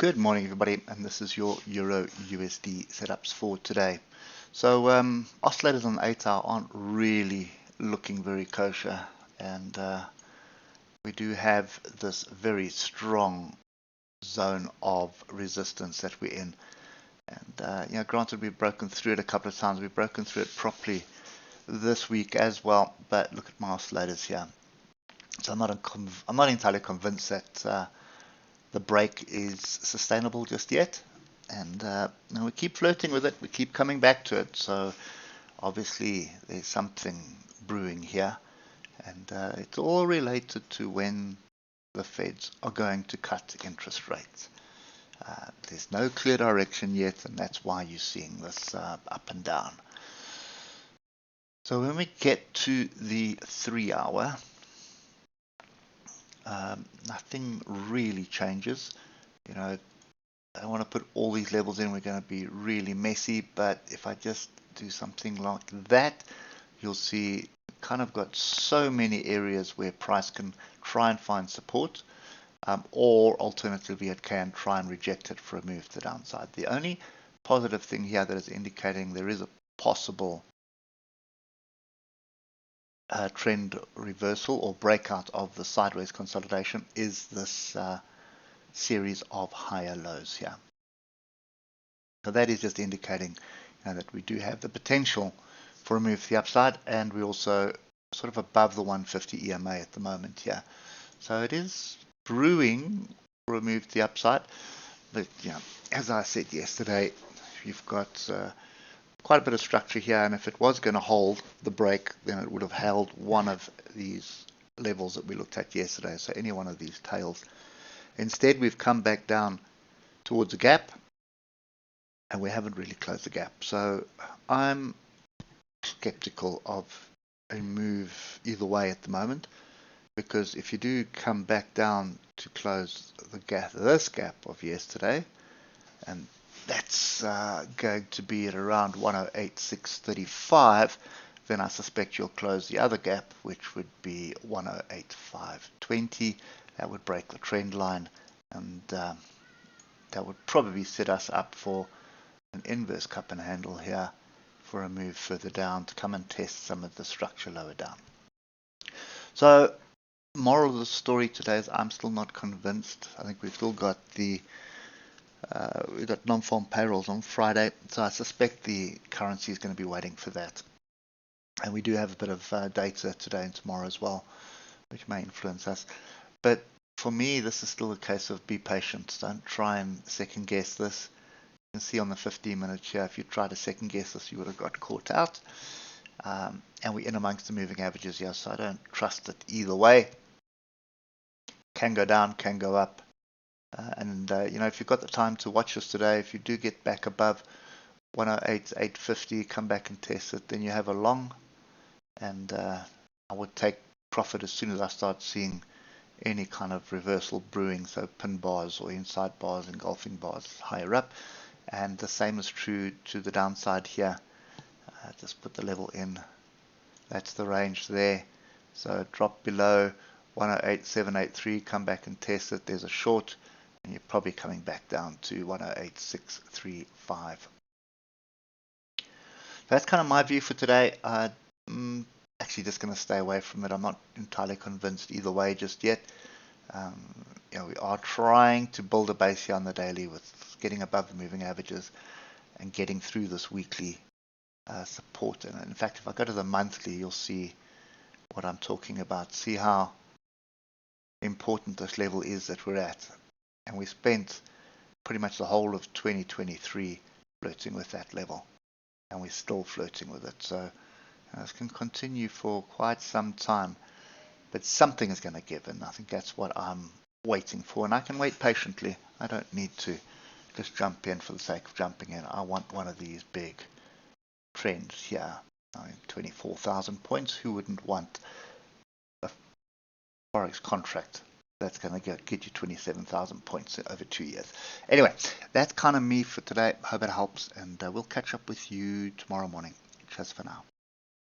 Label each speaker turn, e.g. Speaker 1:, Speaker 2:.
Speaker 1: Good morning, everybody, and this is your Euro USD setups for today. So oscillators on the 8 hour aren't really looking very kosher, and we do have this very strong zone of resistance that we're in. And granted, we've broken through it a couple of times. We've broken through it properly this week as well, but look at my oscillators here. So I'm not entirely convinced that the break is sustainable just yet, and we keep flirting with it, we keep coming back to it, so obviously there's something brewing here, and it's all related to when the Feds are going to cut interest rates. There's no clear direction yet, and that's why you're seeing this up and down. So when we get to the 3 hour, nothing really changes. I don't want to put all these levels in, we're going to be really messy, but if I just do something like that, you'll see kind of got so many areas where price can try and find support, or alternatively it can try and reject it for a move to the downside. The only positive thing here that is indicating there is a possible trend reversal or breakout of the sideways consolidation is this series of higher lows here. So that is just indicating that we do have the potential for a move to the upside, and we're also sort of above the 150 EMA at the moment here. So it is brewing for a move to the upside, but as I said yesterday, you've got quite a bit of structure here, and if it was going to hold the break, then it would have held one of these levels that we looked at yesterday, so any one of these tails. Instead, we've come back down towards a gap, and we haven't really closed the gap. So I'm skeptical of a move either way at the moment, because if you do come back down to close the gap, this gap of yesterday, and that's going to be at around 108.635, then I suspect you'll close the other gap, which would be 108.520. That would break the trend line, and that would probably set us up for an inverse cup and handle here for a move further down to come and test some of the structure lower down. So moral of the story today is I'm still not convinced. I think we've still got we've got non-farm payrolls on Friday, so I suspect the currency is going to be waiting for that. And we do have a bit of data today and tomorrow as well, which may influence us. But for me, this is still a case of be patient. Don't try and second guess this. You can see on the 15 minutes here, if you try to second guess this, you would have got caught out. And we're in amongst the moving averages here, so I don't trust it either way. Can go down, can go up. If you've got the time to watch this today, if you do get back above 108.850, come back and test it, then you have a long, and I would take profit as soon as I start seeing any kind of reversal brewing, so pin bars or inside bars, engulfing bars higher up. And the same is true to the downside here. Just put the level in, that's the range there, so drop below 108.783, come back and test it, there's a short, and you're probably coming back down to 108.635. That's kind of my view for today. Actually just going to stay away from it. I'm not entirely convinced either way just yet. We are trying to build a base here on the daily with getting above the moving averages and getting through this weekly support. And in fact, if I go to the monthly, you'll see what I'm talking about. See how important this level is that we're at. And we spent pretty much the whole of 2023 flirting with that level, and we're still flirting with it. So this can continue for quite some time, but something is going to give, and I think that's what I'm waiting for. And I can wait patiently. I don't need to just jump in for the sake of jumping in. I want one of these big trends here. 24,000 points. Who wouldn't want a forex contract that's going to get you 27,000 points over 2 years? Anyway, that's kind of me for today. Hope it helps, and we'll catch up with you tomorrow morning. Cheers for now.